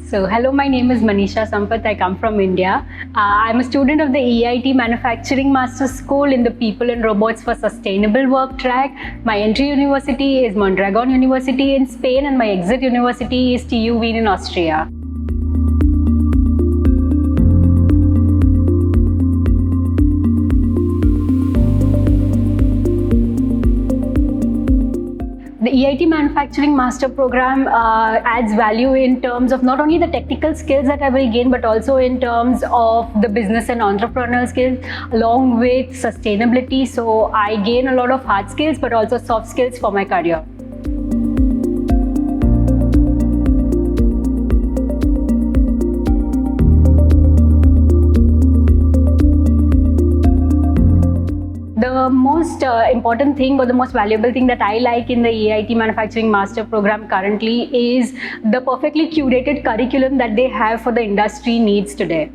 So, hello, my name is Manisha Sampat. I come from India. I'm a student of the EIT Manufacturing Master's School in the People and Robots for Sustainable Work track. My entry university is Mondragon University in Spain, and my exit university is TU Wien in Austria. The EIT Manufacturing Master Program adds value in terms of not only the technical skills that I will gain, but also in terms of the business and entrepreneurial skills, along with sustainability. So I gain a lot of hard skills, but also soft skills for my career. The most important thing, or the most valuable thing that I like in the EIT Manufacturing Master Program currently is the perfectly curated curriculum that they have for the industry needs today.